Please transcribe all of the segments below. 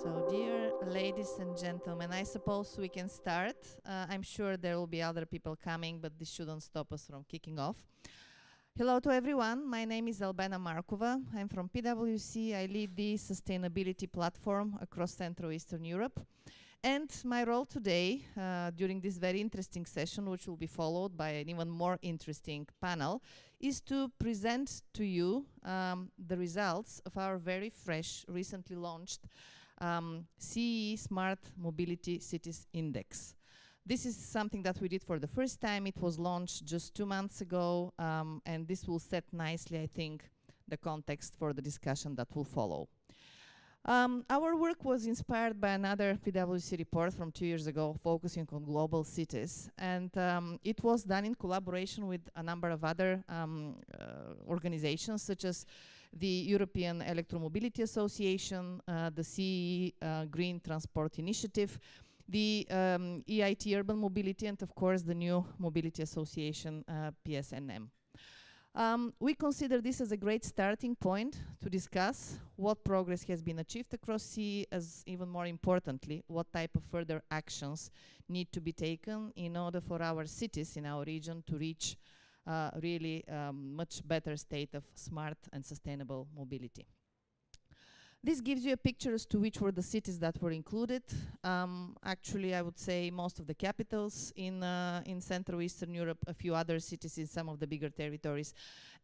So, dear ladies and gentlemen, I suppose we can start. I'm sure there will be other people coming, but this shouldn't stop us from kicking off. Hello to everyone. My name is Albena Markova. I'm from PwC. I lead the sustainability platform across Central Eastern Europe. And my role today, during this very interesting session, which will be followed by an even more interesting panel, is to present to you the results of our very fresh, recently launched CEE Smart Mobility Cities Index. This is something that we did for the first time. It was launched just 2 months ago, and this will set nicely, I think, the context for the discussion that will follow. Our work was inspired by another PwC report from 2 years ago focusing on global cities, and it was done in collaboration with a number of other organizations such as the European Electromobility Association, the CEE Green Transport Initiative, the EIT Urban Mobility, and of course the new Mobility Association, PSNM. We consider this as a great starting point to discuss what progress has been achieved across CEE, as even more importantly, what type of further actions need to be taken in order for our cities in our region to reach really much better state of smart and sustainable mobility. This gives you a picture as to which were the cities that were included. Actually, I would say most of the capitals in Central Eastern Europe, a few other cities in some of the bigger territories,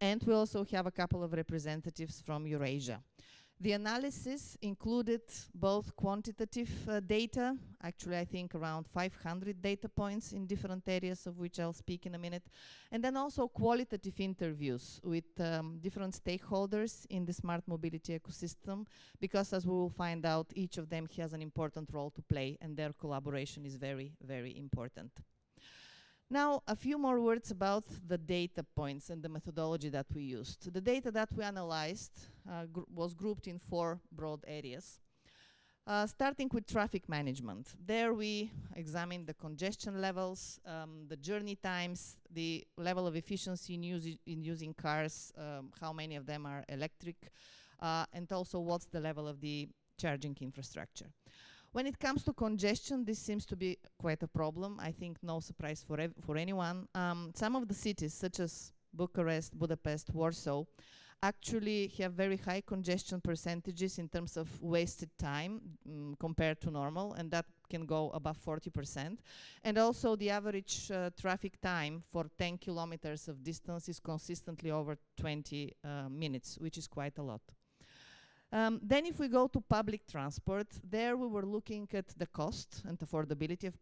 and we also have a couple of representatives from Eurasia. The analysis included both quantitative data, actually I think around 500 data points in different areas, of which I'll speak in a minute, and then also qualitative interviews with different stakeholders in the smart mobility ecosystem, because as we will find out, each of them has an important role to play and their collaboration is very, very important. Now, a few more words about the data points and the methodology that we used. The data that we analyzed was grouped in 4 broad areas. Starting with traffic management. There we examined the congestion levels, the journey times, the level of efficiency in using cars, how many of them are electric, and also what's the level of the charging infrastructure. When it comes to congestion, this seems to be quite a problem. I think no surprise for anyone. Some of the cities, such as Bucharest, Budapest, Warsaw, actually have very high congestion percentages in terms of wasted time compared to normal, and that can go above 40%. And also the average traffic time for 10 kilometers of distance is consistently over 20 minutes, which is quite a lot. Then if we go to public transport, there we were looking at the cost and affordability of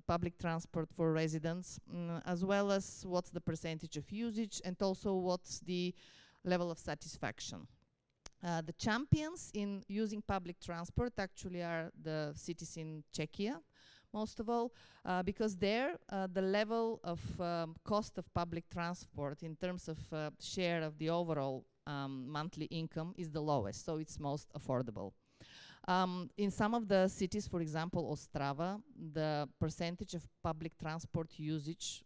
public transport for residents, as well as what's the percentage of usage and also what's the level of satisfaction. The champions in using public transport actually are the cities in Czechia, most of all, because there the level of cost of public transport in terms of share of the overall monthly income is the lowest, so it's most affordable. In some of the cities, for example, Ostrava, the percentage of public transport usage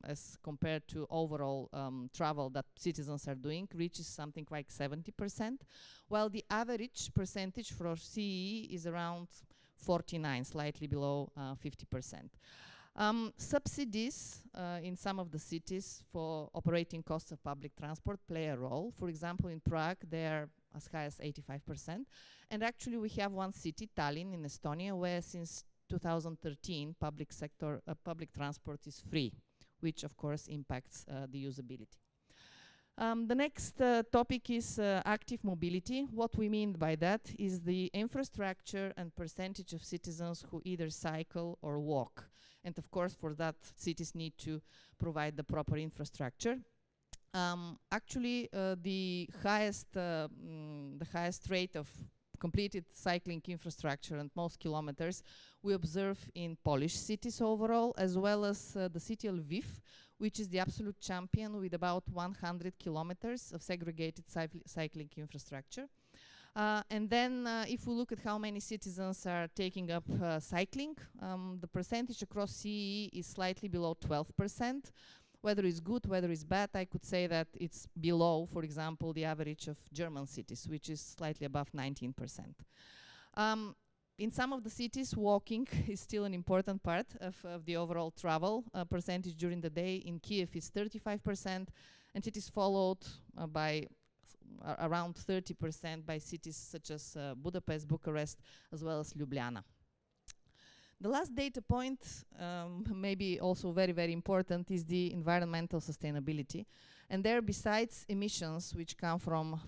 as compared to overall travel that citizens are doing reaches something like 70%, while the average percentage for CEE is around 49, slightly below 50%. Subsidies in some of the cities for operating costs of public transport play a role. For example, in Prague, they are as high as 85%. And actually, we have one city, Tallinn, in Estonia, where since 2013, public transport is free, which of course impacts the usability. The next topic is active mobility. What we mean by that is the infrastructure and percentage of citizens who either cycle or walk. And of course, for that, cities need to provide the proper infrastructure. Actually, the highest rate of completed cycling infrastructure and most kilometers we observe in Polish cities overall, as well as the city of Lviv, which is the absolute champion with about 100 kilometers of segregated cycling infrastructure. And then if we look at how many citizens are taking up cycling, the percentage across CEE is slightly below 12%. Whether it's good, whether it's bad, I could say that it's below, for example, the average of German cities, which is slightly above 19%. In some of the cities, walking is still an important part of the overall travel percentage during the day. In Kiev, it's 35%, and it is followed by around 30% by cities such as Budapest, Bucharest, as well as Ljubljana. The last data point, maybe also very, very important, is the environmental sustainability. And there, besides emissions, which come from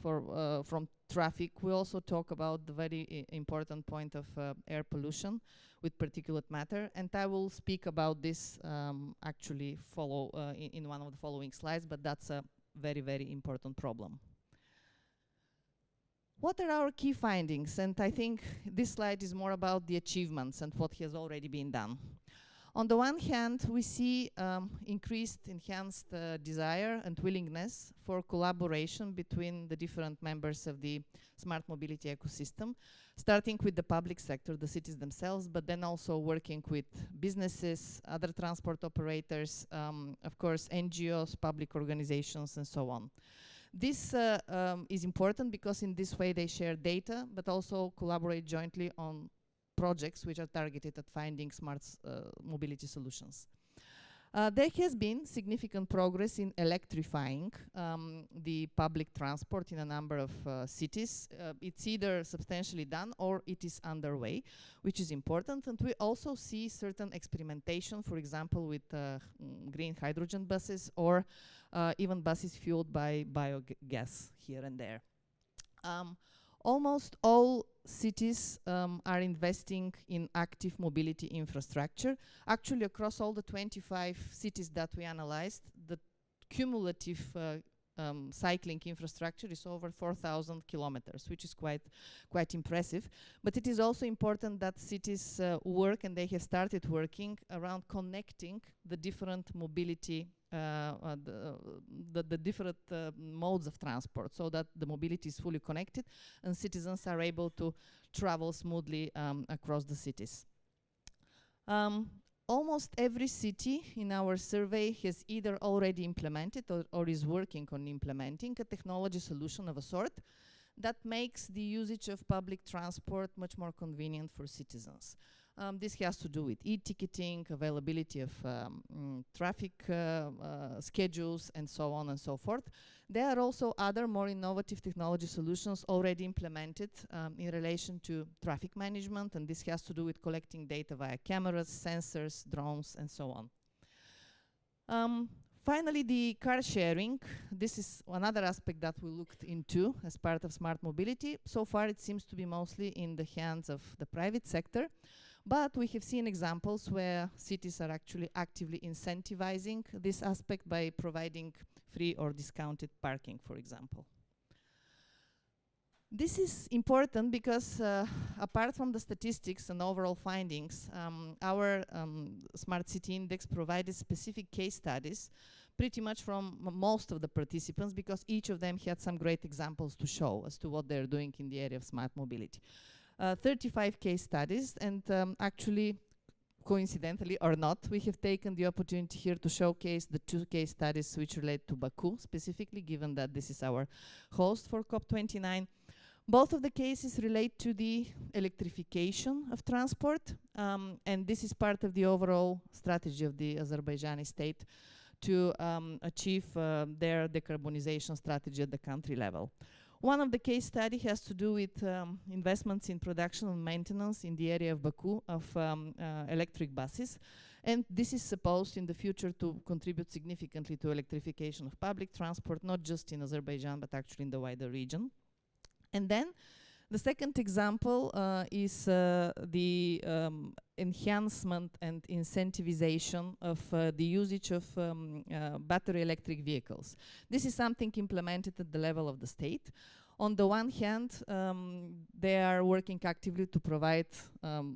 traffic, we also talk about the very important point of air pollution with particulate matter. And I will speak about this actually in one of the following slides, but that's a very, very important problem. What are our key findings? And I think this slide is more about the achievements and what has already been done. On the one hand, we see enhanced desire and willingness for collaboration between the different members of the smart mobility ecosystem, starting with the public sector, the cities themselves, but then also working with businesses, other transport operators, of course, NGOs, public organizations, and so on. This is important because in this way they share data, but also collaborate jointly on projects which are targeted at finding smart mobility solutions. There has been significant progress in electrifying the public transport in a number of cities. It's either substantially done or it is underway, which is important. And we also see certain experimentation, for example, with green hydrogen buses or even buses fueled by biogas here and there. Almost all cities are investing in active mobility infrastructure. Actually, across all the 25 cities that we analyzed, the cumulative cycling infrastructure is over 4,000 kilometers, which is quite impressive. But it is also important that cities work, and they have started working around connecting the different mobility the different modes of transport, so that the mobility is fully connected and citizens are able to travel smoothly across the cities. Almost every city in our survey has either already implemented or is working on implementing a technology solution of a sort that makes the usage of public transport much more convenient for citizens. This has to do with e-ticketing, availability of traffic schedules, and so on and so forth. There are also other more innovative technology solutions already implemented in relation to traffic management, and this has to do with collecting data via cameras, sensors, drones, and so on. Finally, the car sharing. This is another aspect that we looked into as part of smart mobility. So far, it seems to be mostly in the hands of the private sector. But we have seen examples where cities are actually actively incentivizing this aspect by providing free or discounted parking, for example. This is important because apart from the statistics and overall findings, our Smart City Index provided specific case studies pretty much from most of the participants, because each of them had some great examples to show as to what they're doing in the area of smart mobility. 35 case studies, and actually, coincidentally or not, we have taken the opportunity here to showcase the 2 case studies which relate to Baku specifically, given that this is our host for COP29. Both of the cases relate to the electrification of transport, and this is part of the overall strategy of the Azerbaijani state to achieve their decarbonization strategy at the country level. One of the case study has to do with investments in production and maintenance in the area of Baku of electric buses. And this is supposed in the future to contribute significantly to electrification of public transport, not just in Azerbaijan, but actually in the wider region. And then the second example is the enhancement and incentivization of the usage of battery electric vehicles. This is something implemented at the level of the state. On the one hand, they are working actively to provide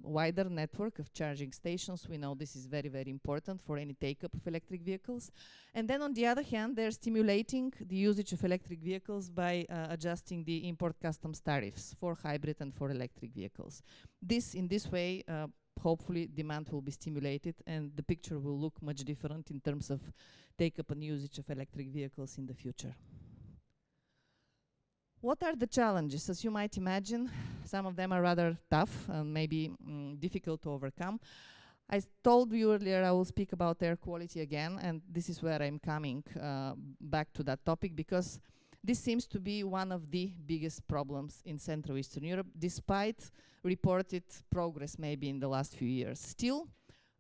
wider network of charging stations. We know this is very, very important for any take-up of electric vehicles. And then on the other hand, they're stimulating the usage of electric vehicles by adjusting the import customs tariffs for hybrid and for electric vehicles. In this way, hopefully demand will be stimulated and the picture will look much different in terms of take-up and usage of electric vehicles in the future. What are the challenges? As you might imagine, some of them are rather tough and maybe difficult to overcome. I told you earlier I will speak about air quality again, and this is where I'm coming back to that topic, because this seems to be one of the biggest problems in Central Eastern Europe, despite reported progress maybe in the last few years. Still,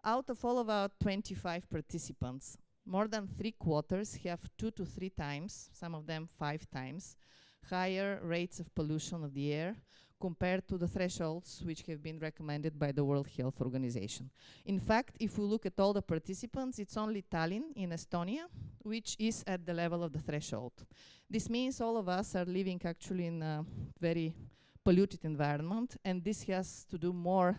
out of all of our 25 participants, more than 3/4 have 2 to 3 times, some of them 5 times, higher rates of pollution of the air compared to the thresholds which have been recommended by the World Health Organization. In fact, if we look at all the participants, it's only Tallinn in Estonia which is at the level of the threshold. This means all of us are living actually in a very polluted environment, and this has to do more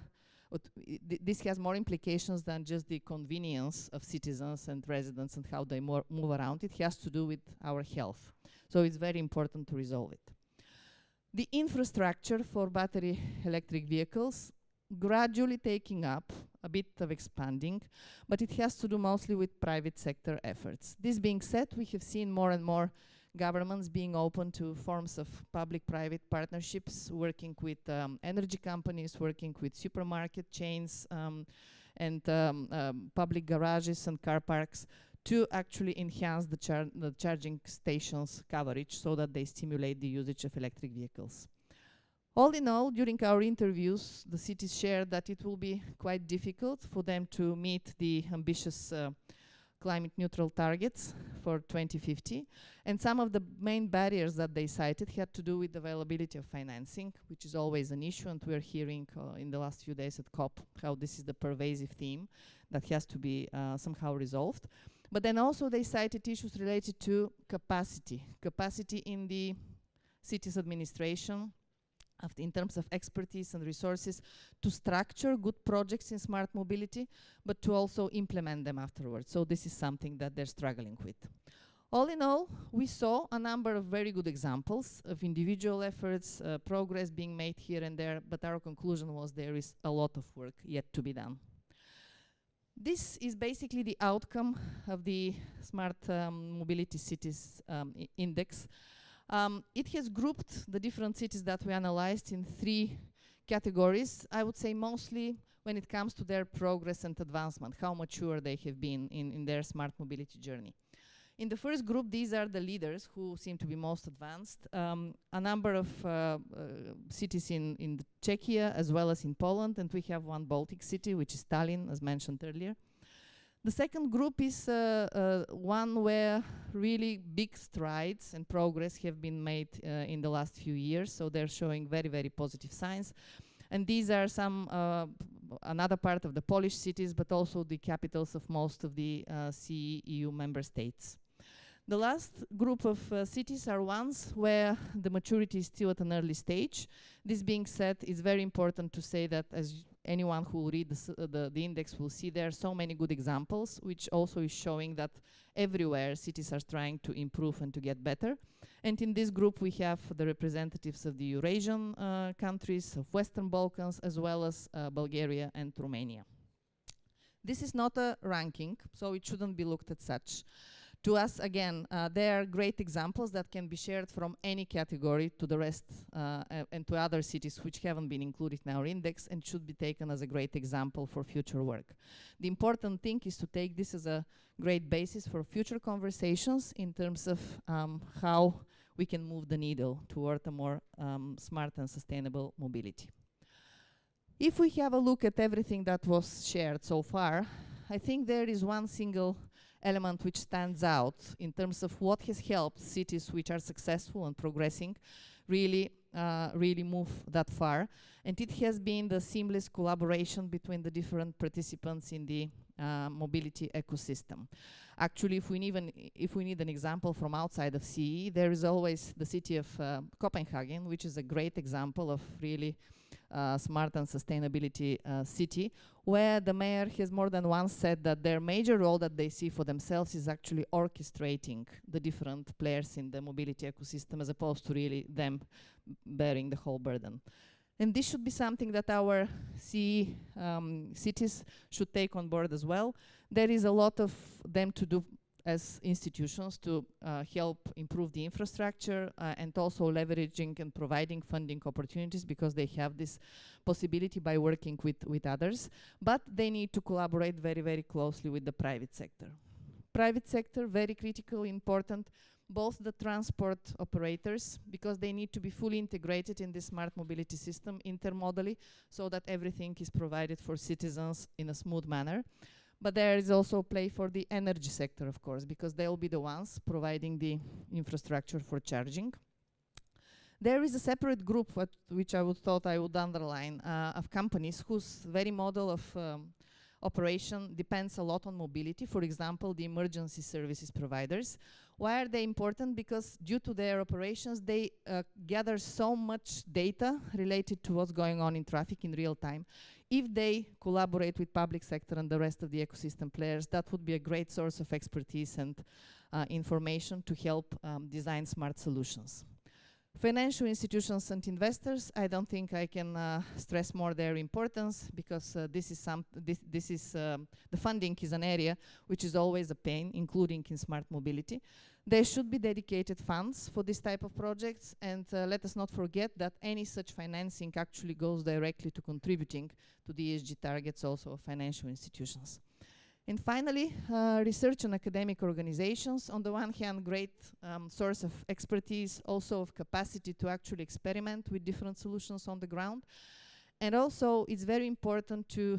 this has more implications than just the convenience of citizens and residents and how they move around. It has to do with our health. So it's very important to resolve it. The infrastructure for battery electric vehicles gradually taking up, a bit of expanding, but it has to do mostly with private sector efforts. This being said, we have seen more and more governments being open to forms of public-private partnerships, working with energy companies, working with supermarket chains and public garages and car parks to actually enhance the charging stations coverage so that they stimulate the usage of electric vehicles. All in all, during our interviews, the cities shared that it will be quite difficult for them to meet the ambitious climate neutral targets for 2050. And some of the main barriers that they cited had to do with the availability of financing, which is always an issue, and we're hearing in the last few days at COP how this is the pervasive theme that has to be somehow resolved. But then also they cited issues related to capacity in the city's administration, in terms of expertise and resources, to structure good projects in smart mobility, but to also implement them afterwards. So this is something that they're struggling with. All in all, we saw a number of very good examples of individual efforts, progress being made here and there, but our conclusion was there is a lot of work yet to be done. This is basically the outcome of the Smart Mobility Cities Index. It has grouped the different cities that we analyzed in 3 categories. I would say mostly when it comes to their progress and advancement, how mature they have been in their smart mobility journey. In the first group, these are the leaders who seem to be most advanced. A number of cities in Czechia as well as in Poland, and we have one Baltic city, which is Tallinn, as mentioned earlier. The second group is one where really big strides and progress have been made in the last few years, so they're showing very, very positive signs. And these are some, another part of the Polish cities, but also the capitals of most of the CE/EU member states. The last group of cities are ones where the maturity is still at an early stage. This being said, it's very important to say that as anyone who will read the index will see there are so many good examples, which also is showing that everywhere cities are trying to improve and to get better. And in this group we have the representatives of the Eurasian countries, of Western Balkans, as well as Bulgaria and Romania. This is not a ranking, so it shouldn't be looked at such. To us, again, there are great examples that can be shared from any category to the rest and to other cities which haven't been included in our index and should be taken as a great example for future work. The important thing is to take this as a great basis for future conversations in terms of how we can move the needle toward a more smart and sustainable mobility. If we have a look at everything that was shared so far, I think there is one single element which stands out in terms of what has helped cities which are successful and progressing really move that far, and it has been the seamless collaboration between the different participants in the mobility ecosystem. Actually, if we need an example from outside of CE, there is always the city of Copenhagen, which is a great example of really smart and sustainability city, where the mayor has more than once said that their major role that they see for themselves is actually orchestrating the different players in the mobility ecosystem as opposed to really them bearing the whole burden. And this should be something that our CE cities should take on board as well. There is a lot of them to do as institutions to help improve the infrastructure and also leveraging and providing funding opportunities, because they have this possibility by working with others. But they need to collaborate very, very closely with the private sector. Private sector, very critical, important, both the transport operators, because they need to be fully integrated in the smart mobility system intermodally, so that everything is provided for citizens in a smooth manner. But there is also play for the energy sector, of course, because they will be the ones providing the infrastructure for charging. There is a separate group which I thought I would underline, of companies whose very model of operation depends a lot on mobility. For example, the emergency services providers. Why are they important? Because due to their operations, they gather so much data related to what's going on in traffic in real time. If they collaborate with public sector and the rest of the ecosystem players, that would be a great source of expertise and information to help design smart solutions. Financial institutions and investors, I don't think I can stress more their importance, because the funding is an area which is always a pain, including in smart mobility. There should be dedicated funds for this type of projects, and let us not forget that any such financing actually goes directly to contributing to the ESG targets also of financial institutions. And finally, research and academic organizations. On the one hand, great source of expertise, also of capacity to actually experiment with different solutions on the ground. And also, it's very important to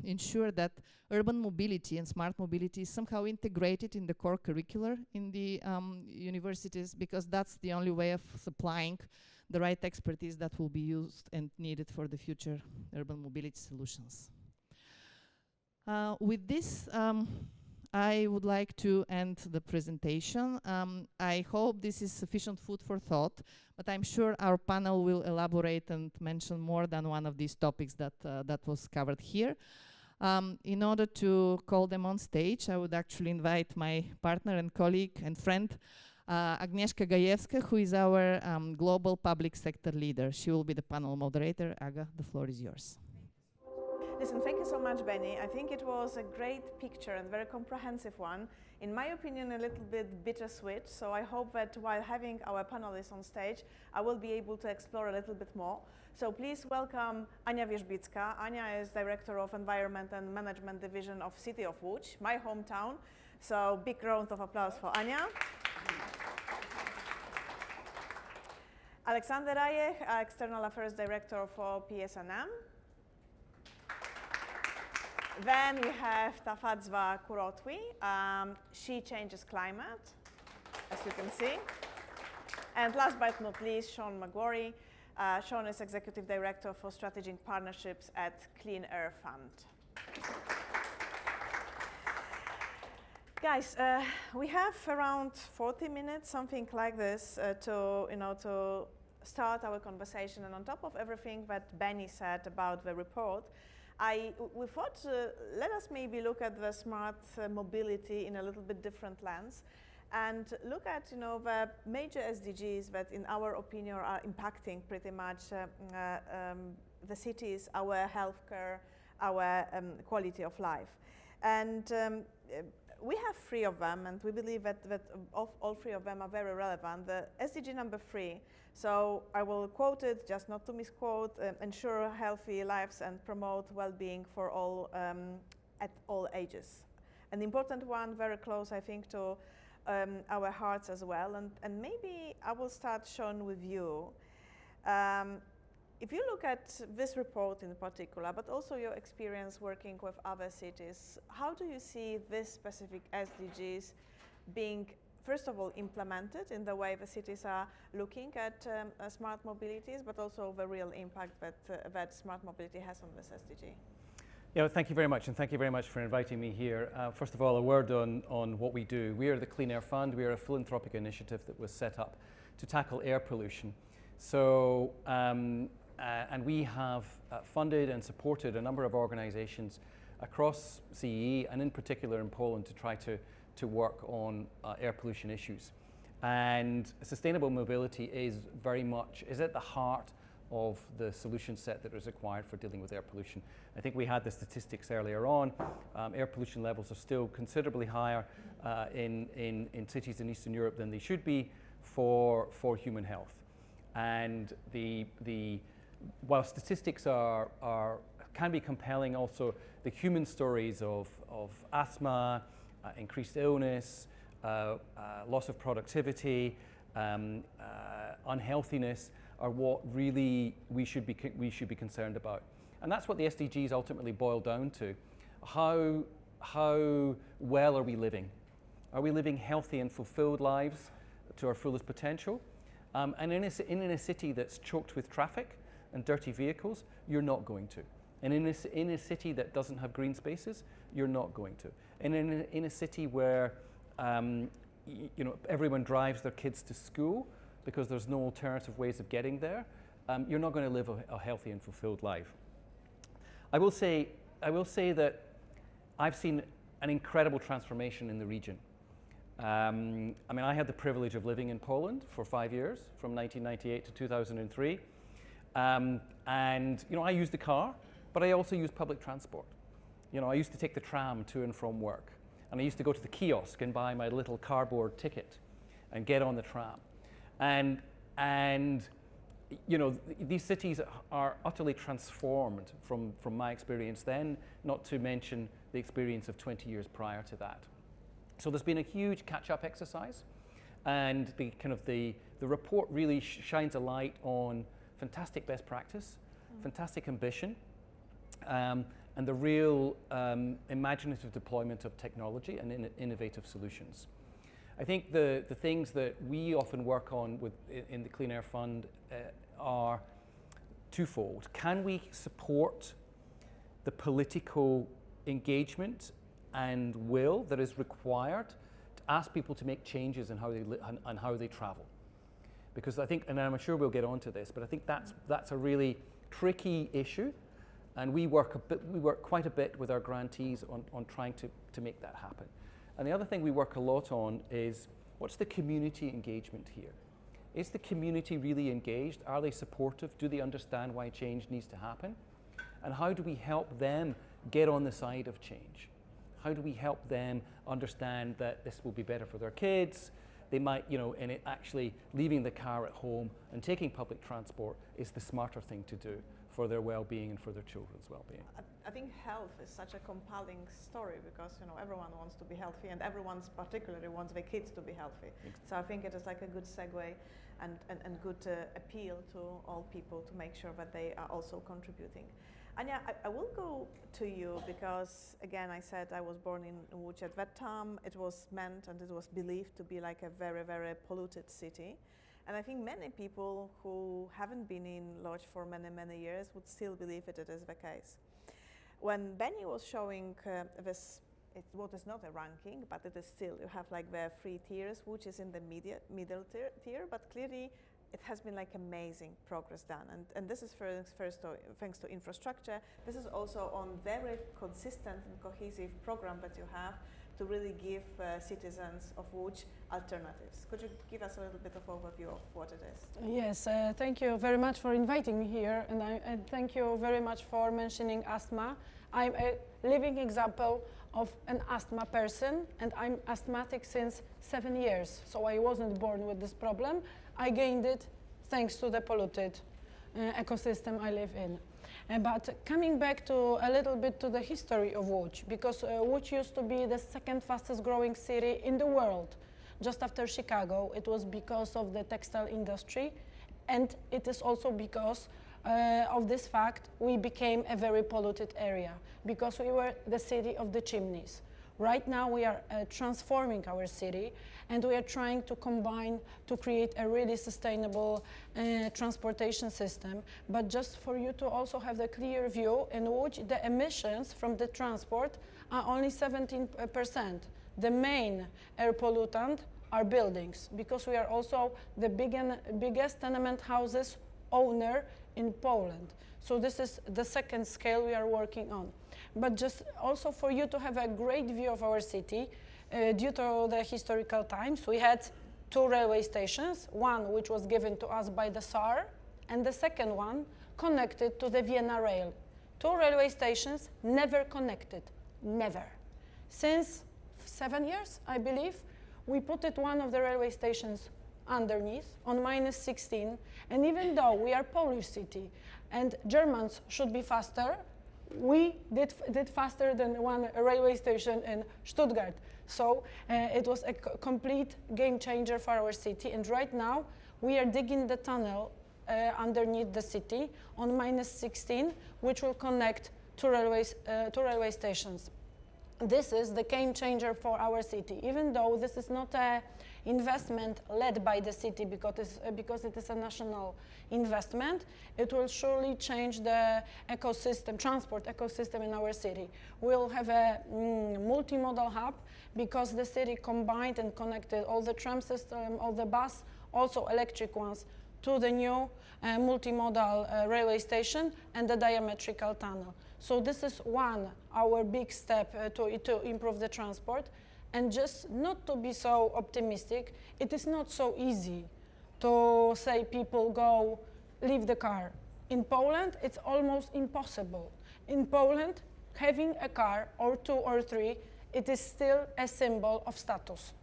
ensure that urban mobility and smart mobility is somehow integrated in the core curricular in the universities, because that's the only way of supplying the right expertise that will be used and needed for the future urban mobility solutions. With this, I would like to end the presentation. I hope this is sufficient food for thought, but I'm sure our panel will elaborate and mention more than one of these topics that was covered here. In order to call them on stage, I would actually invite my partner and colleague and friend, Agnieszka Gajewska, who is our global public sector leader. She will be the panel moderator. Aga, the floor is yours. Listen, thank you so much, Benny. I think it was a great picture and very comprehensive one. In my opinion, a little bit bittersweet. So I hope that while having our panelists on stage, I will be able to explore a little bit more. So please welcome Ania Wierzbicka. Ania is Director of Environment and Management Division of City of Łódź, my hometown. So big round of applause for Ania. Aleksander Rajech, External Affairs Director for PSNM. Then we have Tafadzwa Kurotwi. She changes climate, as you can see. And last but not least, Sean McGrory. Sean is Executive Director for Strategic Partnerships at Clean Air Fund. Guys, we have around 40 minutes, something like this, to start our conversation. And on top of everything that Benny said about the report, we thought, let us maybe look at the smart mobility in a little bit different lens, and look at the major SDGs that, in our opinion, are impacting pretty much the cities, our healthcare, our quality of life. And we have 3 of them, and we believe that all 3 of them are very relevant. The SDG number 3. So I will quote it, just not to misquote, ensure healthy lives and promote well-being for all at all ages. An important one, very close, I think, to our hearts as well. And maybe I will start, Sean, with you. If you look at this report in particular, but also your experience working with other cities, how do you see this specific SDGs being, first of all, implemented in the way the cities are looking at smart mobilities, but also the real impact that smart mobility has on this SDG? Yeah, thank you very much, and thank you very much for inviting me here. First of all, a word on what we do. We are the Clean Air Fund. We are a philanthropic initiative that was set up to tackle air pollution. So, and we have funded and supported a number of organizations across CEE, and in particular in Poland, to try to work on air pollution issues. And sustainable mobility is very much at the heart of the solution set that is required for dealing with air pollution. I think we had the statistics earlier on. Air pollution levels are still considerably higher in cities in Eastern Europe than they should be for human health. And while statistics can be compelling, also the human stories of asthma, increased illness, loss of productivity, unhealthiness are what really we should be concerned about. And that's what the SDGs ultimately boil down to. How well are we living? Are we living healthy and fulfilled lives to our fullest potential? And in a city that's choked with traffic and dirty vehicles, you're not going to. And in a city that doesn't have green spaces, you're not going to. And in a city where everyone drives their kids to school because there's no alternative ways of getting there, you're not going to live a healthy and fulfilled life. I will say that I've seen an incredible transformation in the region. I mean, I had the privilege of living in Poland for 5 years, from 1998 to 2003. And I used the car, but I also used public transport. I used to take the tram to and from work. And I used to go to the kiosk and buy my little cardboard ticket and get on the tram. And these cities are utterly transformed from my experience then, not to mention the experience of 20 years prior to that. So there's been a huge catch-up exercise, and the report really shines a light on fantastic best practice, fantastic ambition, and the real imaginative deployment of technology and innovative solutions. I think the things that we often work on in the Clean Air Fund are twofold. Can we support the political engagement and will that is required to ask people to make changes in how they and how they travel? Because I think, and I'm sure we'll get onto this, but I think that's a really tricky issue, and we work quite a bit with our grantees on trying to make that happen. And the other thing we work a lot on is, what's the community engagement here? Is the community really engaged? Are they supportive? Do they understand why change needs to happen? And how do we help them get on the side of change? How do we help them understand that this will be better for their kids? They might, and actually leaving the car at home and taking public transport is the smarter thing to do for their well-being and for their children's well-being. I think health is such a compelling story because everyone wants to be healthy, and everyone particularly wants their kids to be healthy. So I think it is like a good segue and good appeal to all people to make sure that they are also contributing. Anya, I will go to you because, again, I said I was born in Łódź. At that time, it was meant and it was believed to be like a very, very polluted city. And I think many people who haven't been in Łódź for many, many years would still believe it is the case. When Benny was showing what is not a ranking, but it is still, you have like the 3 tiers, which is in the middle tier, but clearly it has been like amazing progress done. And this is first thanks to infrastructure. This is also on very consistent and cohesive program that you have to really give citizens of Łódź alternatives. Could you give us a little bit of overview of what it is? Yes, thank you very much for inviting me here, and thank you very much for mentioning asthma. I'm a living example of an asthma person, and I'm asthmatic since 7 years. So I wasn't born with this problem. I gained it thanks to the polluted ecosystem I live in. But coming back to a little bit to the history of Łódź, because Łódź used to be the second fastest growing city in the world, just after Chicago. It was because of the textile industry, and it is also because of this fact we became a very polluted area, because we were the city of the chimneys. Right now we are transforming our city, and we are trying to combine to create a really sustainable transportation system. But just for you to also have the clear view, in which the emissions from the transport are only 17%. The main air pollutant are buildings, because we are also the biggest tenement houses owner in Poland. So this is the second scale we are working on. But just also for you to have a great view of our city, due to the historical times, we had 2 railway stations, one which was given to us by the Tsar, and the second one connected to the Vienna rail. Two railway stations never connected, never. Since 7 years, I believe, we put it one of the railway stations underneath on -16, and even though we are Polish city and Germans should be faster, we did faster than one railway station in Stuttgart. So it was a complete game changer for our city, and right now we are digging the tunnel underneath the city on -16, which will connect two railway stations. This is the game changer for our city, even though this is not an investment led by the city because it is a national investment. It will surely change the ecosystem, transport ecosystem in our city. We'll have a multimodal hub because the city combined and connected all the tram system, all the bus, also electric ones, to the new multimodal railway station and the diametrical tunnel. So this is our big step to improve the transport. And just not to be so optimistic, it is not so easy to say people leave the car. In Poland, it's almost impossible. In Poland, having a car or two or three, it is still a symbol of status.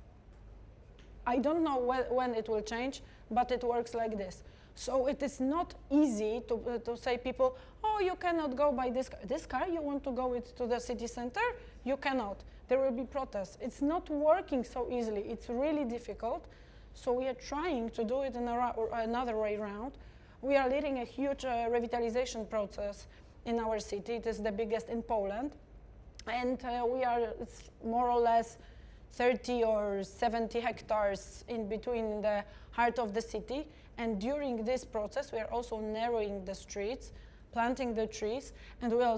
I don't know when it will change, but it works like this. So it is not easy to say people, oh, you cannot go by this car, you want to go to the city center? You cannot. There will be protests. It's not working so easily. It's really difficult. So we are trying to do it in another way around. We are leading a huge revitalization process in our city. It is the biggest in Poland. And it's more or less 30 or 70 hectares in between the heart of the city. And during this process, we are also narrowing the streets, planting the trees, and we are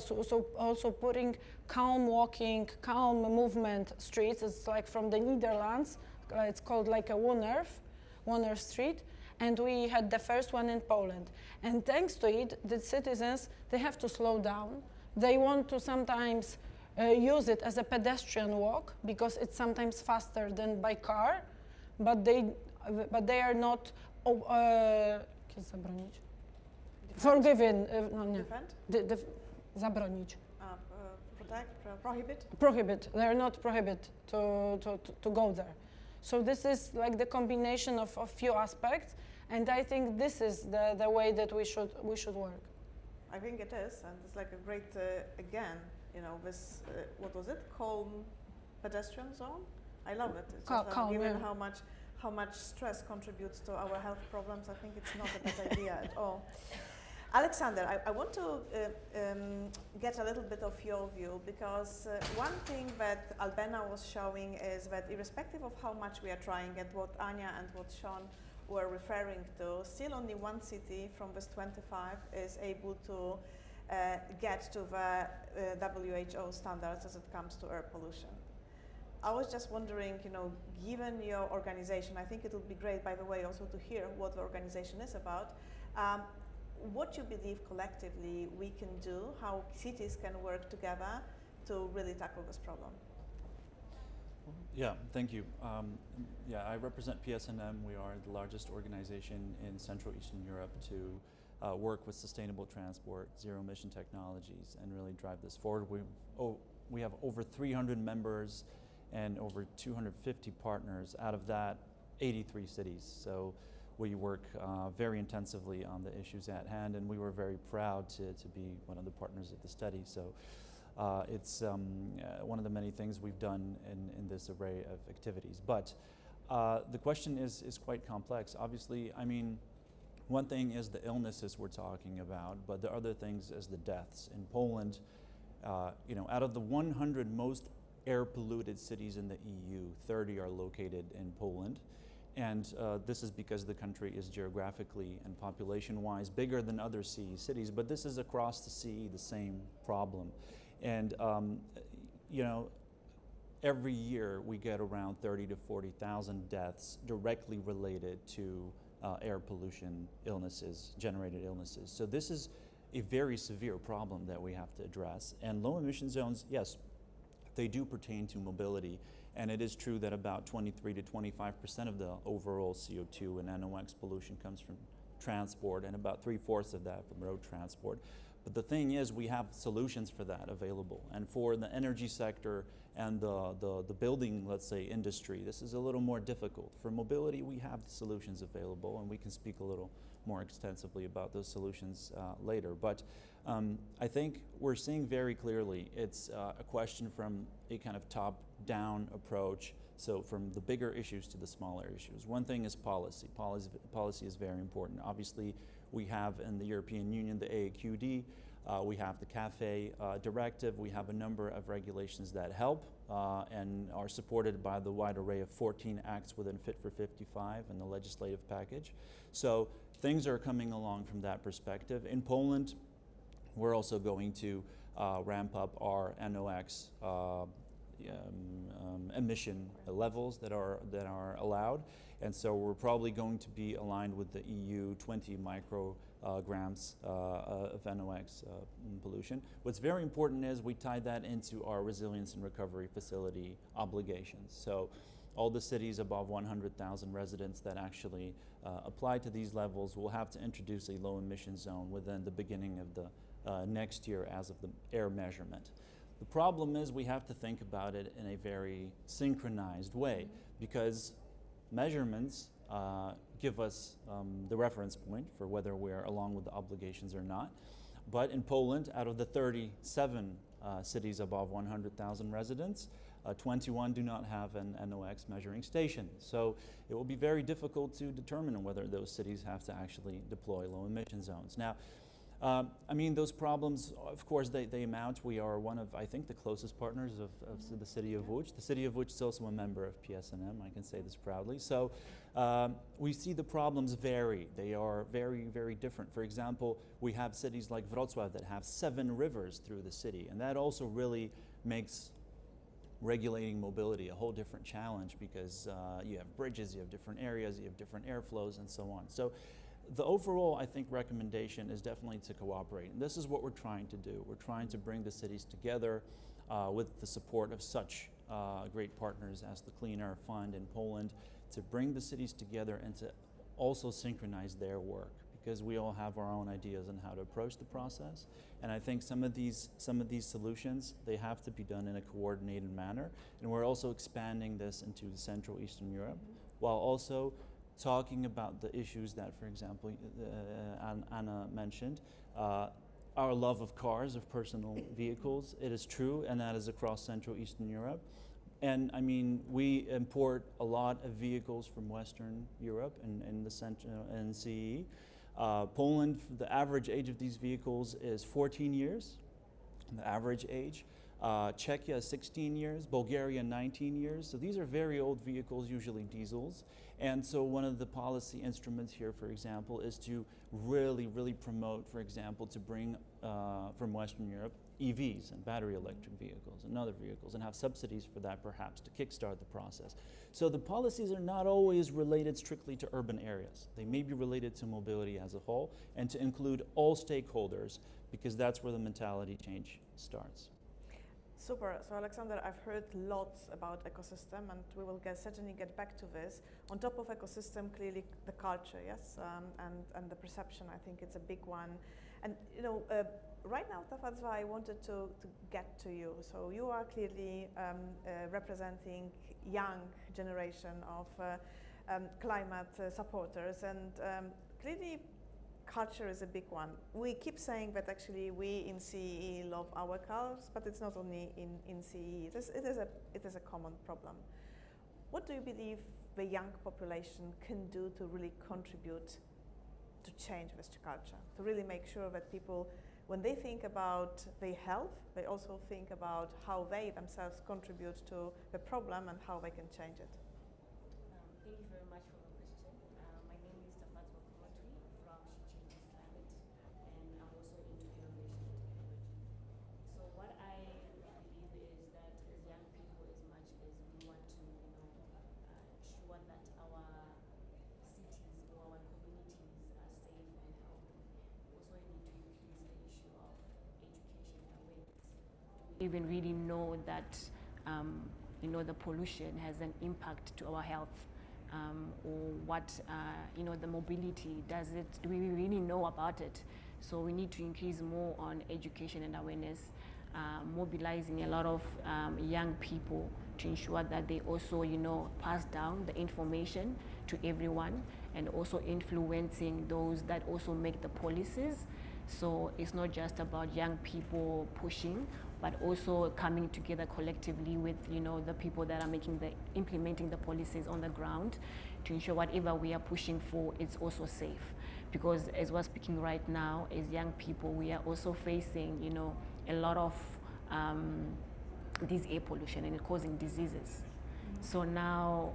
also putting calm walking, calm movement streets. It's like from the Netherlands. It's called like a Wonner Street. And we had the first one in Poland. And thanks to it, the citizens, they have to slow down. They want to sometimes use it as a pedestrian walk because it's sometimes faster than by car, but they are not forgiven. Zabronić. Prohibit? Prohibit. They are not prohibited to go there. So this is like the combination of a few aspects, and I think this is the way that we should work. I think it is, and it's like a great again, this what was it? Calm pedestrian zone. I love it. It's Calm, given yeah. how much stress contributes to our health problems, I think it's not a bad idea at all. Alexander, I want to get a little bit of your view, because one thing that Albena was showing is that irrespective of how much we are trying, and what Anya and what Sean were referring to, still only one city from this 25 is able to get to the WHO standards as it comes to air pollution. I was just wondering, given your organization, I think it would be great, by the way, also to hear what the organization is about. What you believe collectively we can do, how cities can work together to really tackle this problem. Yeah, thank you. I represent PSNM. We are the largest organization in Central Eastern Europe to work with sustainable transport, zero emission technologies, and really drive this forward. We have over 300 members and over 250 partners, out of that 83 cities. So we work very intensively on the issues at hand, and we were very proud to be one of the partners of the study. So it's one of the many things we've done in this array of activities. But the question is quite complex. Obviously, I mean, one thing is the illnesses we're talking about, but the other things is the deaths. In Poland, out of the 100 most air polluted cities in the EU, 30 are located in Poland. And this is because the country is geographically and population-wise bigger than other CE cities, but this is across the CE the same problem. And every year we get around 30 to 40,000 deaths directly related to air pollution illnesses, generated illnesses. So this is a very severe problem that we have to address. And low emission zones, yes, they do pertain to mobility. And it is true that about 23 to 25% of the overall CO2 and NOx pollution comes from transport and about 3/4 of that from road transport. But the thing is, we have solutions for that available. And for the energy sector and the building, let's say, industry, this is a little more difficult. For mobility, we have the solutions available, and we can speak a little more extensively about those solutions later. But I think we're seeing very clearly it's a question from a kind of top-down approach, so from the bigger issues to the smaller issues. One thing is policy. Policy is very important. Obviously, we have in the European Union the AAQD, we have the CAFE directive, we have a number of regulations that help and are supported by the wide array of 14 acts within Fit for 55 and the legislative package. So things are coming along from that perspective. In Poland, we're also going to ramp up our NOx emission levels that are allowed, and so we're probably going to be aligned with the EU 20 micrograms of NOx pollution. What's very important is we tie that into our resilience and recovery facility obligations. So all the cities above 100,000 residents that actually apply to these levels will have to introduce a low emission zone within the beginning of the next year as of the air measurement. The problem is we have to think about it in a very synchronized way, because measurements give us the reference point for whether we're along with the obligations or not. But in Poland, out of the 37 cities above 100,000 residents, 21 do not have an NOx measuring station. So it will be very difficult to determine whether those cities have to actually deploy low emission zones. Now, I mean, those problems, of course, they amount. We are one of, I think, the closest partners of the city of Łódź. The city of Łódź is also a member of PSNM, I can say this proudly. So we see the problems vary. They are very, very different. For example, we have cities like Wrocław that have 7 rivers through the city, and that also really makes regulating mobility a whole different challenge, because you have bridges, you have different areas, you have different airflows, and so on. So the overall, I think, recommendation is definitely to cooperate. And this is what we're trying to do. We're trying to bring the cities together with the support of such great partners as the Clean Air Fund in Poland, to bring the cities together and to also synchronize their work, because we all have our own ideas on how to approach the process. And I think some of these solutions, they have to be done in a coordinated manner. And we're also expanding this into Central Eastern Europe, while also talking about the issues that, for example, Anna mentioned, our love of cars, of personal vehicles. It is true, and that is across Central Eastern Europe. And I mean, we import a lot of vehicles from Western Europe and the Central and CE. Poland, the average age of these vehicles is 14 years, the average age. Czechia 16 years, Bulgaria 19 years. So these are very old vehicles, usually diesels. And so one of the policy instruments here, for example, is to really, really promote, for example, to bring from Western Europe EVs and battery electric vehicles and other vehicles, and have subsidies for that perhaps to kickstart the process. So the policies are not always related strictly to urban areas. They may be related to mobility as a whole, and to include all stakeholders, because that's where the mentality change starts. Super. So, Alexander, I've heard lots about ecosystem, and we will certainly get back to this. On top of ecosystem, clearly the culture, yes, and the perception. I think it's a big one. And you know, right now, that's why I wanted to get to you. So you are clearly representing young generation of climate supporters, and clearly culture is a big one. We keep saying that actually we in CEE love our cars, but it's not only in CEE. It is a common problem. What do you believe the young population can do to really contribute to change this culture, to really make sure that people, when they think about their health, they also think about how they themselves contribute to the problem and how they can change it? Thank you very much for the question. My name is Tafatwa Kumatwi from She Changes Climate, and I'm also into innovation and technology. So what I believe is that as young people, as much as we want to, ensure that our cities or our communities are safe and healthy, we also need to increase the issue of education and awareness. Even really know that the pollution has an impact to our health. or what the mobility do we really know about it? So we need to increase more on education and awareness, mobilizing a lot of young people to ensure that they also pass down the information to everyone, and also influencing those that also make the policies. So it's not just about young people pushing, but also coming together collectively with the people that are implementing the policies on the ground, to ensure whatever we are pushing for is also safe. Because as we're speaking right now, as young people, we are also facing a lot of this air pollution, and it's causing diseases. So now,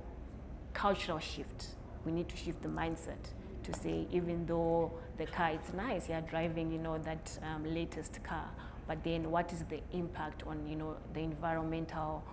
cultural shift. We need to shift the mindset to say, even though the car is nice, you're driving, that latest car, but then what is the impact on, the environmental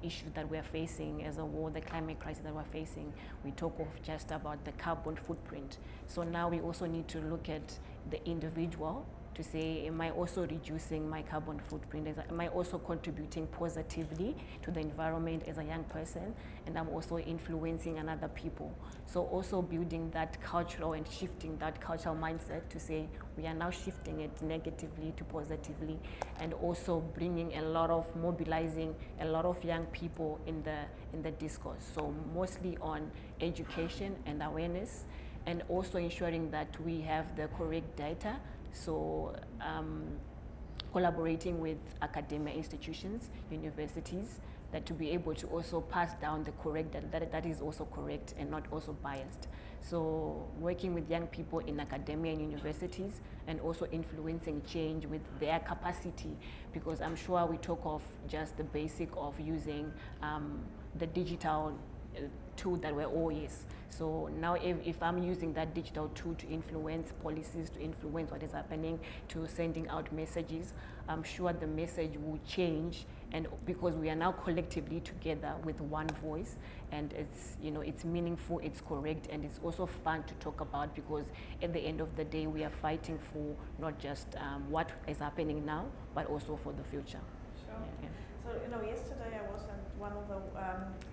issues that we're facing as a whole, the climate crisis that we're facing? We talk of just about the carbon footprint. So now we also need to look at the individual to say, am I also reducing my carbon footprint? Am I also contributing positively to the environment as a young person? And I'm also influencing another people. So also building that cultural and shifting that cultural mindset to say, we are now shifting it negatively to positively, and also mobilizing a lot of young people in the discourse. So mostly on education and awareness, and also ensuring that we have the correct data. So collaborating with academia institutions, universities, that to be able to also pass down the correct data that is also correct and not also biased. So working with young people in academia and universities, and also influencing change with their capacity, because I'm sure we talk of just the basic of using the digital tool that we're all is. So now if I'm using that digital tool to influence policies, to influence what is happening, to sending out messages, I'm sure the message will change, and because we are now collectively together with one voice, and it's meaningful, it's correct, and it's also fun to talk about, because at the end of the day we are fighting for not just what is happening now, but also for the future. Sure. Yeah. So yesterday I was at one of the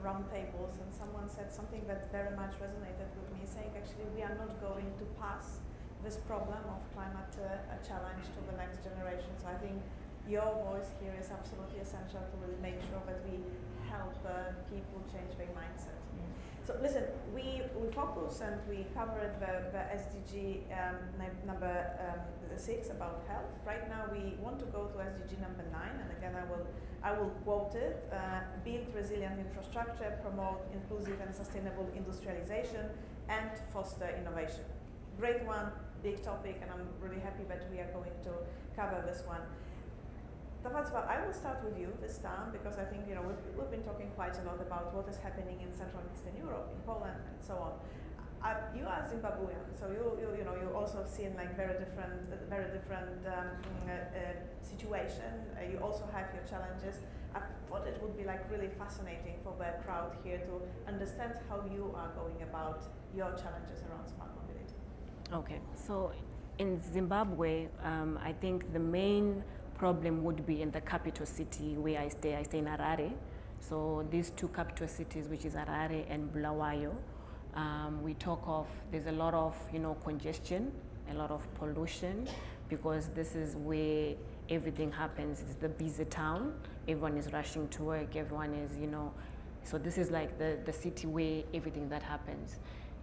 round tables, and someone said something that very much resonated with me, saying actually we are not going to pass this problem of climate challenge to the next generation. So I think your voice here is absolutely essential to really make sure that we help people change their mindset. So listen, we focus and we covered the SDG number 6 about health. Right now we want to go to SDG number 9, and again I will quote it: build resilient infrastructure, promote inclusive and sustainable industrialization, and foster innovation. Great one, big topic, and I'm really happy that we are going to cover this one. Tafadzwa, I will start with you this time, because I think we've been talking quite a lot about what is happening in Central and Eastern Europe, in Poland, and so on. You are Zimbabwean, so you also seen like very different situation. You also have your challenges. I thought it would be like really fascinating for the crowd here to understand how you are going about your challenges around smart mobility. Okay, so in Zimbabwe, I think the main problem would be in the capital city where I stay. I stay in Harare. So these two capital cities, which is Harare and Bulawayo, we talk of, there's a lot of congestion, a lot of pollution, because this is where everything happens. It's the busy town. Everyone is rushing to work. Everyone is, so this is like the city where everything that happens.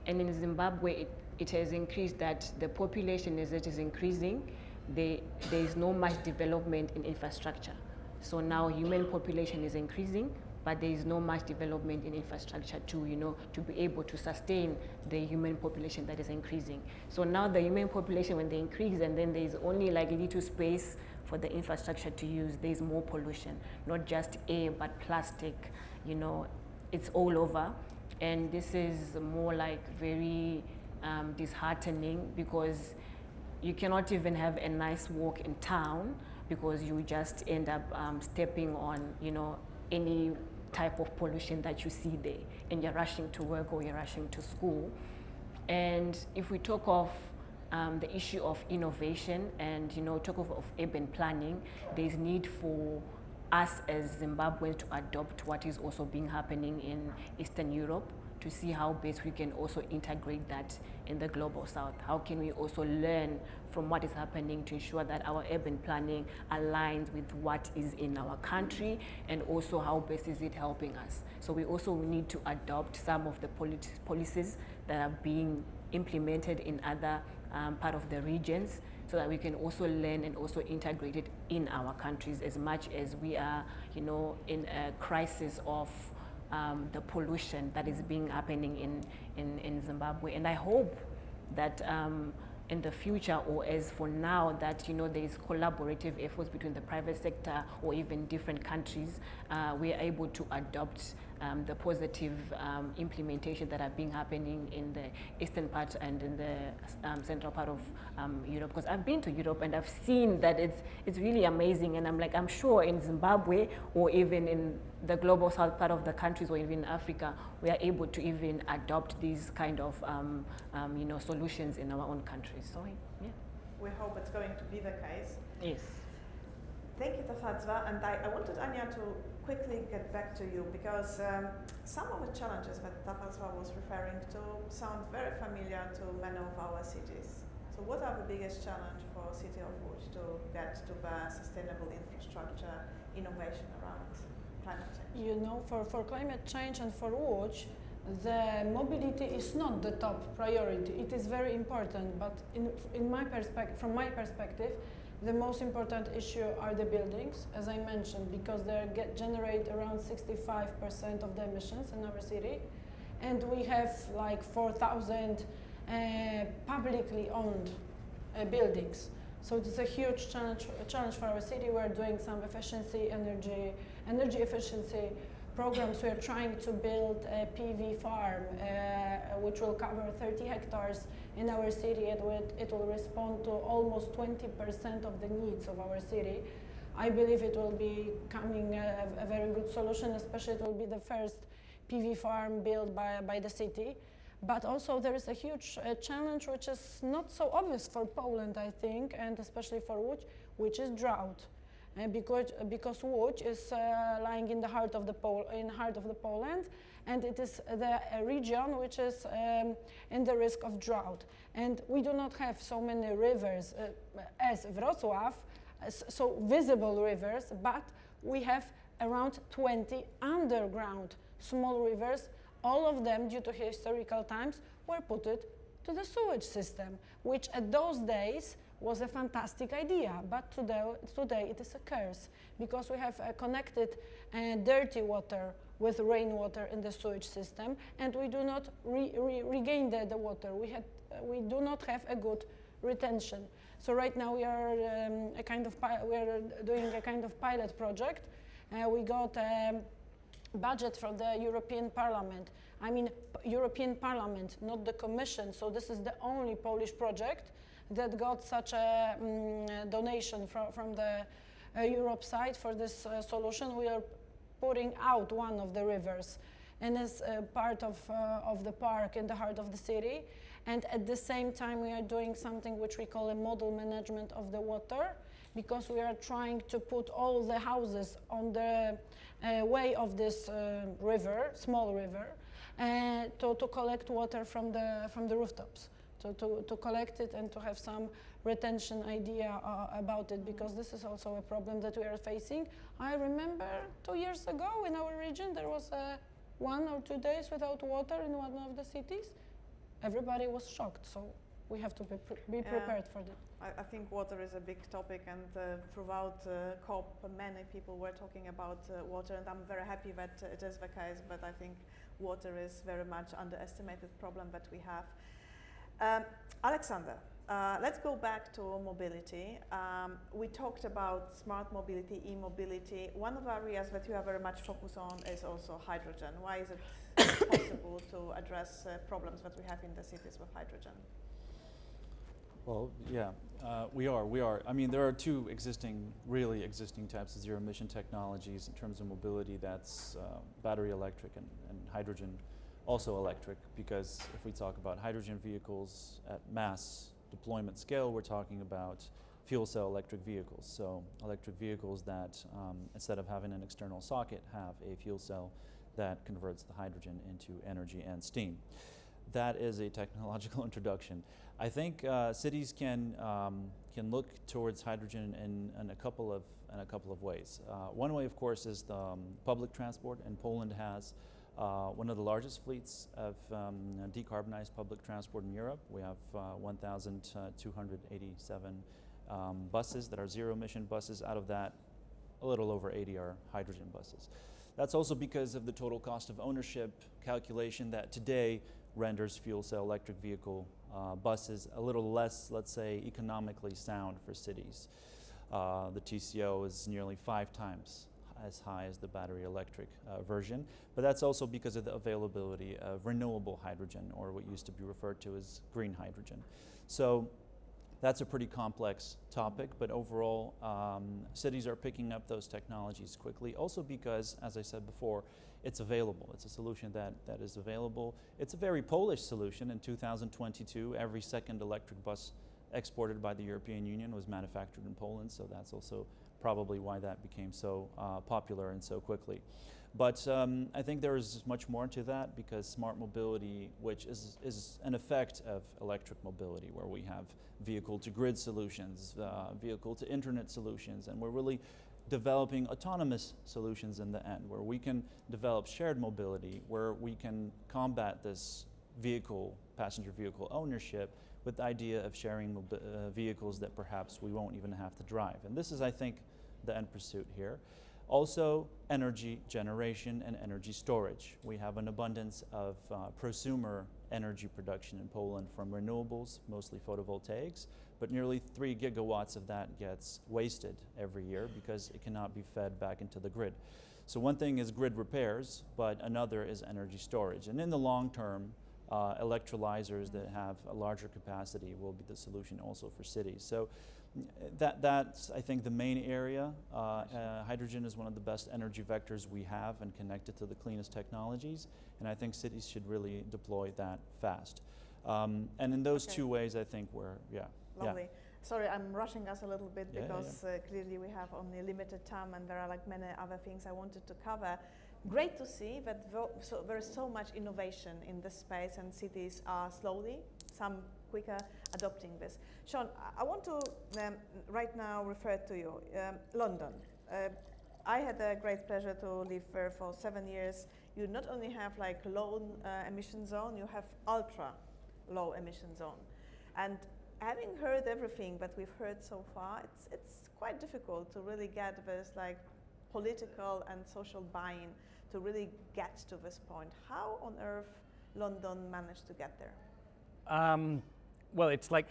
And in Zimbabwe, it has increased that the population as it is increasing, there is no much development in infrastructure. So now human population is increasing, but there is no much development in infrastructure to be able to sustain the human population that is increasing. So now the human population, when they increase, and then there is only like little space for the infrastructure to use, there is more pollution, not just air, but plastic, it's all over. And this is more like very disheartening, because you cannot even have a nice walk in town, because you just end up stepping on, any type of pollution that you see there, and you're rushing to work or you're rushing to school. And if we talk of the issue of innovation and talk of urban planning, there's need for us as Zimbabweans to adopt what is also being happening in Eastern Europe, to see how best we can also integrate that in the global south. How can we also learn from what is happening to ensure that our urban planning aligns with what is in our country, and also how best is it helping us. So we also need to adopt some of the policies that are being implemented in other part of the regions, so that we can also learn and also integrate it in our countries, as much as we are, you know, in a crisis of the pollution that is being happening in Zimbabwe. And I hope that in the future, or as for now, that, you know, there is collaborative efforts between the private sector or even different countries, we are able to adopt the positive implementation that are being happening in the eastern part and in the central part of Europe. Because I've been to Europe and I've seen that it's really amazing, and I'm sure in Zimbabwe or even in the global south part of the countries, or even Africa, we are able to even adopt these kind of you know, solutions in our own countries. So yeah. We hope it's going to be the case. Yes. Thank you, Tafadzwa. And I wanted Anya to quickly get back to you, because some of the challenges that Tafadzwa was referring to sound very familiar to many of our cities. So what are the biggest challenge for City of Łódź to get to the sustainable infrastructure innovation around climate change? You know, for climate change and for Łódź, the mobility is not the top priority. It is very important, but from my perspective, the most important issue are the buildings, as I mentioned, because they generate around 65% of the emissions in our city, and we have like 4,000 publicly owned buildings. So it is a huge challenge for our city. We're doing some energy efficiency programs. We are trying to build a PV farm, which will cover 30 hectares in our city. It will respond to almost 20% of the needs of our city. I believe it will be coming a very good solution, especially it will be the first PV farm built by the city. But also there is a huge challenge which is not so obvious for Poland, I think, and especially for Łódź, which is drought. Because Łódź is lying in the heart of the Poland, and it is the region which is in the risk of drought. And we do not have so many rivers as Wrocław, so visible rivers, but we have around 20 underground small rivers. All of them, due to historical times, were put to the sewage system, which at those days was a fantastic idea, but today it is a curse, because we have connected dirty water with rainwater in the sewage system, and we do not regain the water. We do not have a good retention. So right now we are doing a kind of pilot project. We got a budget from the European Parliament. I mean, European Parliament, not the Commission. So this is the only Polish project that got such a donation from the Europe side for this solution. We are putting out one of the rivers, and as part of the park in the heart of the city. And at the same time, we are doing something which we call a model management of the water, because we are trying to put all the houses on the way of this river, small river, to collect water from the rooftops. To collect it and to have some retention idea about it, because this is also a problem that we are facing. I remember 2 years ago in our region there was 1 or 2 days without water in one of the cities. Everybody was shocked, so we have to be prepared for that. I think water is a big topic, and throughout COP many people were talking about water, and I'm very happy that it is the case, but I think water is very much underestimated problem that we have. Alexander, let's go back to mobility. We talked about smart mobility, e-mobility. One of the areas that you are very much focused on is also hydrogen. Why is it possible to address problems that we have in the cities with hydrogen? Well, yeah, we are. I mean, there are two really existing types of zero-emission technologies in terms of mobility. That's battery electric and hydrogen. Also electric, because if we talk about hydrogen vehicles at mass deployment scale, we're talking about fuel cell electric vehicles. So electric vehicles that instead of having an external socket have a fuel cell that converts the hydrogen into energy and steam. That is a technological introduction. I think cities can look towards hydrogen in a couple of ways. One way, of course, is the public transport, and Poland has one of the largest fleets of decarbonized public transport in Europe. We have 1,287 buses that are zero-emission buses. Out of that, a little over 80 are hydrogen buses. That's also because of the total cost of ownership calculation that today renders fuel cell electric vehicle buses a little less, let's say, economically sound for cities. The TCO is nearly 5 times as high as the battery electric version, but that's also because of the availability of renewable hydrogen, or what used to be referred to as green hydrogen. So that's a pretty complex topic, but overall, cities are picking up those technologies quickly, also because, as I said before, it's available. It's a solution that is available. It's a very Polish solution. In 2022, every second electric bus exported by the European Union was manufactured in Poland, so that's also probably why that became so popular and so quickly. But I think there is much more to that, because smart mobility, which is an effect of electric mobility, where we have vehicle-to-grid solutions, vehicle-to-internet solutions, and we're really developing autonomous solutions in the end, where we can develop shared mobility, where we can combat this passenger vehicle ownership with the idea of sharing vehicles that perhaps we won't even have to drive. And this is, I think, the end pursuit here. Also, energy generation and energy storage. We have an abundance of prosumer energy production in Poland from renewables, mostly photovoltaics, but nearly 3 gigawatts of that gets wasted every year because it cannot be fed back into the grid. So one thing is grid repairs, but another is energy storage. And in the long term, electrolyzers that have a larger capacity will be the solution also for cities. So that's, I think, the main area. Hydrogen is one of the best energy vectors we have and connected to the cleanest technologies, and I think cities should really deploy that fast. And in those two ways, I think Lovely. Sorry, I'm rushing us a little bit because clearly we have only limited time, and there are like many other things I wanted to cover. Great to see that there is so much innovation in this space, and cities are slowly, some quicker, adopting this. Sean, I want to right now refer to you. London. I had a great pleasure to live there for 7 years. You not only have like low emission zone, you have ultra low emission zone. And having heard everything that we've heard so far, it's quite difficult to really get this like political and social buy-in to really get to this point. How on earth London managed to get there? Well, it's like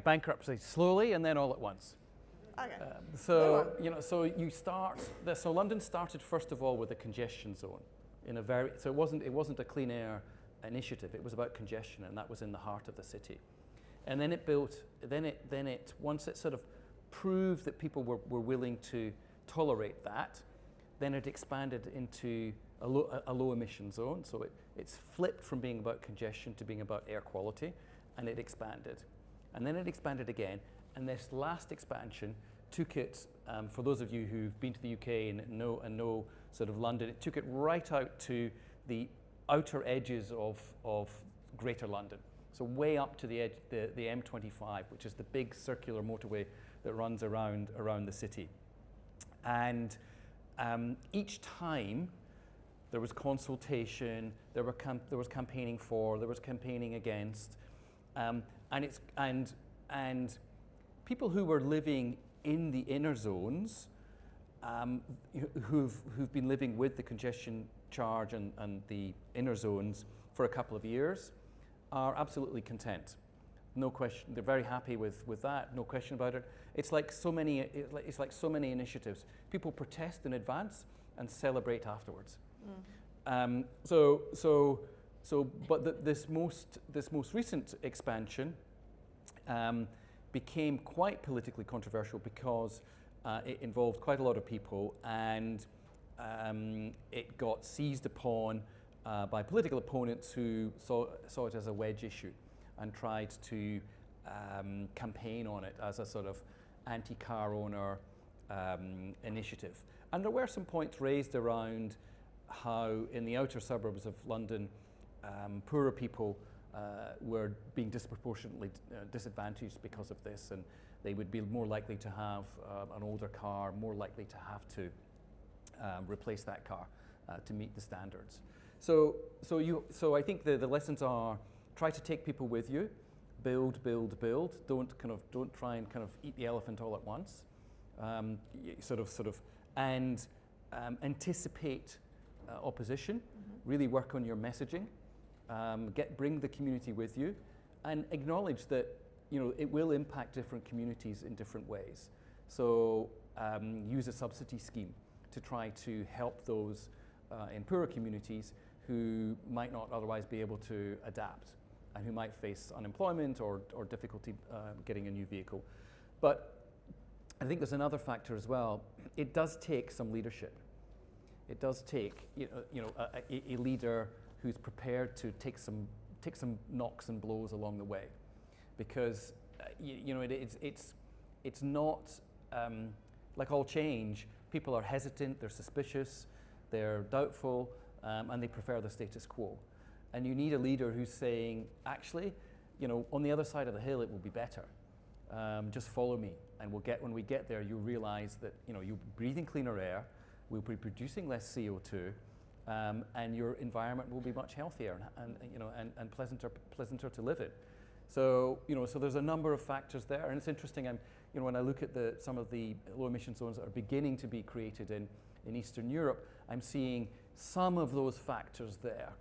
bankruptcy, slowly and then all at once. Okay. So London started first of all with a congestion zone, so it wasn't a clean air initiative. It was about congestion, and that was in the heart of the city. And then it built. Once it sort of proved that people were willing to tolerate that, then it expanded into a low emission zone. So it's flipped from being about congestion to being about air quality, and it expanded. And then it expanded again, and this last expansion took it, for those of you who've been to the UK and know sort of London, it took it right out to the outer edges of Greater London. So way up to the edge, the M25, which is the big circular motorway that runs around the city. And each time there was consultation, there was campaigning for, there was campaigning against, and people who were living in the inner zones, who've been living with the congestion charge and the inner zones for a couple of years, are absolutely content. No question, they're very happy with that. No question about it. It's like so many initiatives. People protest in advance and celebrate afterwards. But this most recent expansion became quite politically controversial because it involved quite a lot of people, and it got seized upon by political opponents who saw it as a wedge issue and tried to campaign on it as a sort of anti-car owner initiative. And there were some points raised around how in the outer suburbs of London, poorer people were being disproportionately disadvantaged because of this, and they would be more likely to have an older car, more likely to have to replace that car to meet the standards. So I think the lessons are: try to take people with you, build. Don't try and kind of eat the elephant all at once. And anticipate opposition. Really work on your messaging. Bring the community with you, and acknowledge that it will impact different communities in different ways. So use a subsidy scheme to try to help those in poorer communities who might not otherwise be able to adapt, and who might face unemployment or difficulty getting a new vehicle. But I think there's another factor as well. It does take some leadership. It does take a leader who's prepared to take some knocks and blows along the way, because it's not like all change. People are hesitant, they're suspicious, they're doubtful, and they prefer the status quo. And you need a leader who's saying, actually, on the other side of the hill it will be better. Just follow me, and when we get there, you realize that you'll be breathing cleaner air, we'll be producing less CO2, and your environment will be much healthier and pleasanter to live in. So so there's a number of factors there, and it's interesting. When I look at some of the low emission zones that are beginning to be created in Eastern Europe, I'm seeing some of those factors there.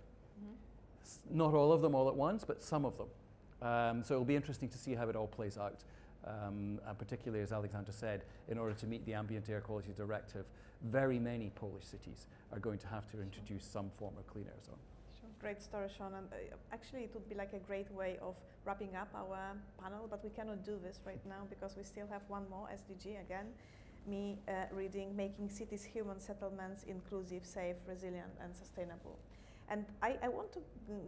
Not all of them all at once, but some of them. So it'll be interesting to see how it all plays out. And particularly, as Alexander said, in order to meet the Ambient Air Quality Directive, very many Polish cities are going to have to introduce some form of clean air zone. Sure. Great story, Sean. And actually, it would be like a great way of wrapping up our panel, but we cannot do this right now because we still have one more SDG again. Me reading Making Cities Human Settlements Inclusive, Safe, Resilient and Sustainable. And I want to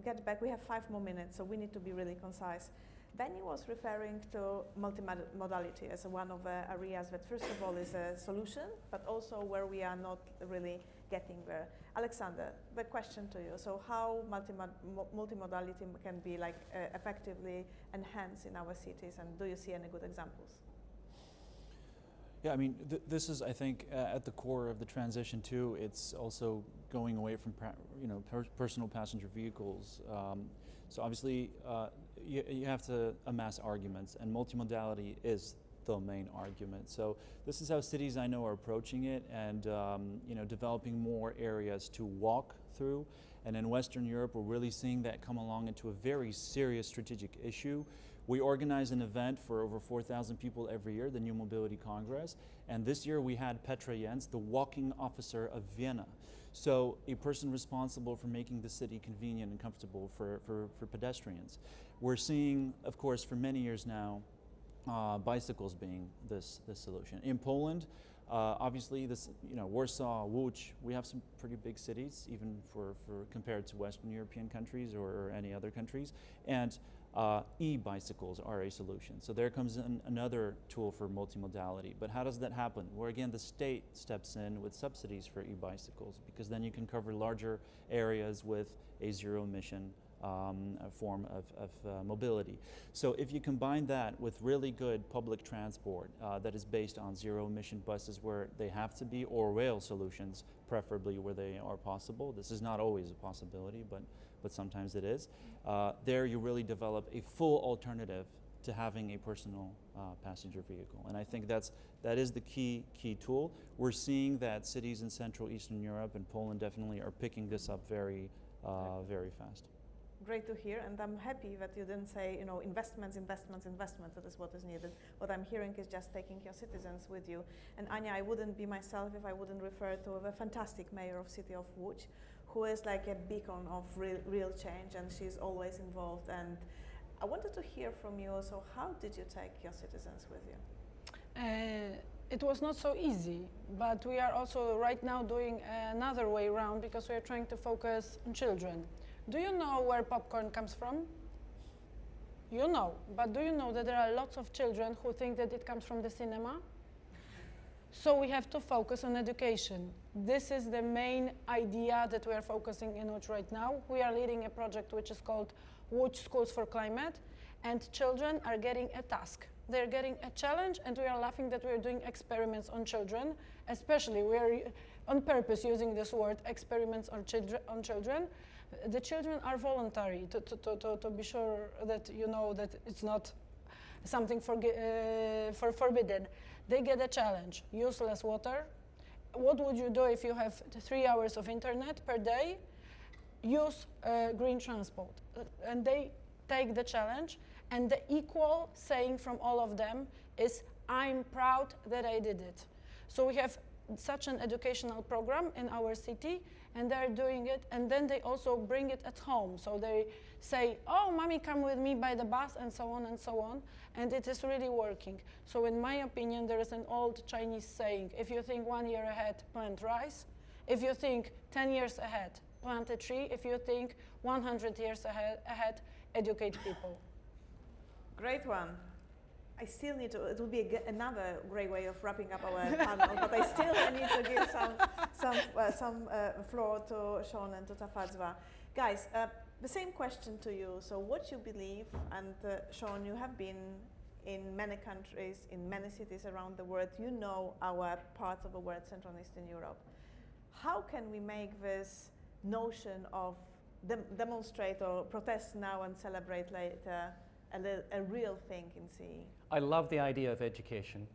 get back, we have 5 more minutes, so we need to be really concise. Benny was referring to multimodality as one of the areas that, first of all, is a solution, but also where we are not really getting there. Alexander, the question to you. So how multimodality can be effectively enhanced in our cities, and do you see any good examples? Yeah, I mean, this is, I think, at the core of the transition too. It's also going away from personal passenger vehicles. So obviously, you have to amass arguments, and multimodality is the main argument. So this is how cities I know are approaching it, and developing more areas to walk through. And in Western Europe, we're really seeing that come along into a very serious strategic issue. We organize an event for over 4,000 people every year, the New Mobility Congress, and this year we had Petra Jens, the walking officer of Vienna. So a person responsible for making the city convenient and comfortable for pedestrians. We're seeing, of course, for many years now, bicycles being this solution. In Poland, obviously, Warsaw, Łódź, we have some pretty big cities, even for compared to Western European countries or any other countries, and e-bicycles are a solution. So there comes another tool for multimodality. But how does that happen? Well, again, the state steps in with subsidies for e-bicycles, because then you can cover larger areas with a zero-emission form of mobility. So if you combine that with really good public transport that is based on zero-emission buses where they have to be, or rail solutions, preferably where they are possible. This is not always a possibility, but sometimes it is. There you really develop a full alternative to having a personal passenger vehicle. And I think that is the key tool. We're seeing that cities in Central Eastern Europe and Poland definitely are picking this up very fast. Great to hear, and I'm happy that you didn't say, investments, that is what is needed. What I'm hearing is just taking your citizens with you. And Anya, I wouldn't be myself if I wouldn't refer to the fantastic mayor of city of Łódź, who is like a beacon of real change, and she's always involved. And I wanted to hear from you, so how did you take your citizens with you? It was not so easy, but we are also right now doing another way around, because we are trying to focus on children. Do you know where popcorn comes from? You know, but do you know that there are lots of children who think that it comes from the cinema? So we have to focus on education. This is the main idea that we are focusing in Łódź right now. We are leading a project which is called Łódź Schools for Climate, and children are getting a task. They're getting a challenge, and we are laughing that we are doing experiments on children. Especially, we are on purpose using this word, experiments on children. The children are voluntary, to be sure that you know that it's not something forbidden. They get a challenge, use less water. What would you do if you have 3 hours of internet per day? Use green transport. And they take the challenge, and the equal saying from all of them is, I'm proud that I did it. So we have such an educational program in our city, and they're doing it, and then they also bring it at home. So they say, oh, mommy, come with me by the bus, and so on and so on, and it is really working. So in my opinion, there is an old Chinese saying, if you think 1 year ahead, plant rice. If you think 10 years ahead, plant a tree. If you think 100 years ahead, educate people. Great one. I still need to, it will be another great way of wrapping up our panel, but I still need to give some floor to Sean and to Tafadzwa. Guys, the same question to you. So what you believe, and Sean, you have been in many countries, in many cities around the world. You know our parts of the world, Central and Eastern Europe. How can we make this notion of demonstrate or protest now and celebrate later a real thing in CE? I love the idea of education.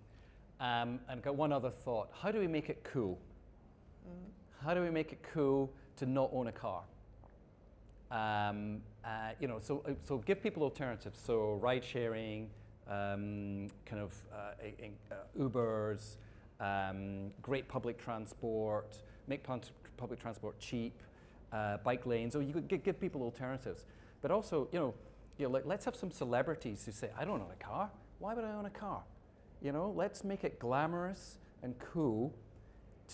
And I've got one other thought. How do we make it cool? How do we make it cool to not own a car? You know, so give people alternatives. So ride sharing, Ubers, great public transport, make public transport cheap, bike lanes. So you could give people alternatives. But also, let's have some celebrities who say, I don't own a car. Why would I own a car? You know, let's make it glamorous and cool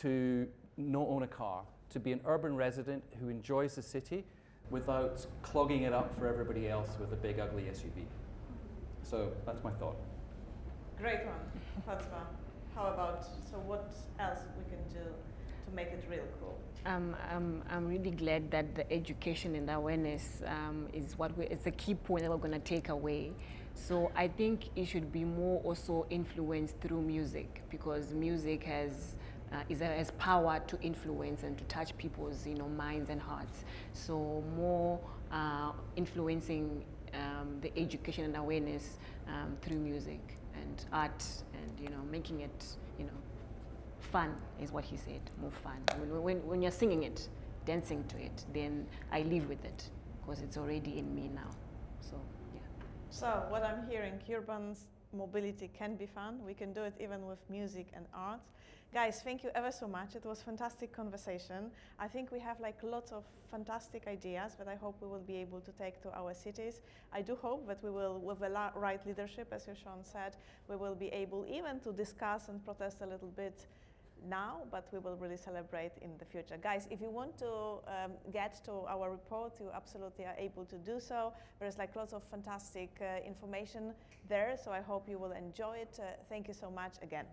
to not own a car, to be an urban resident who enjoys the city without clogging it up for everybody else with a big ugly SUV. So that's my thought. Great one, Fatima. How about, so what else we can do to make it real cool? I'm really glad that the education and awareness is a key point that we're going to take away. So I think it should be more also influenced through music, because music has power to influence and to touch people's minds and hearts. So more influencing the education and awareness through music and art, and making it fun is what he said, more fun. When you're singing it, dancing to it, then I live with it because it's already in me now. So yeah. So what I'm hearing, urban mobility can be fun. We can do it even with music and art. Guys, thank you ever so much. It was a fantastic conversation. I think we have lots of fantastic ideas that I hope we will be able to take to our cities. I do hope that we will, with the right leadership, as Sean said, we will be able even to discuss and protest a little bit now, but we will really celebrate in the future. Guys, if you want to get to our report, you absolutely are able to do so. There's lots of fantastic information there, so I hope you will enjoy it. Thank you so much again.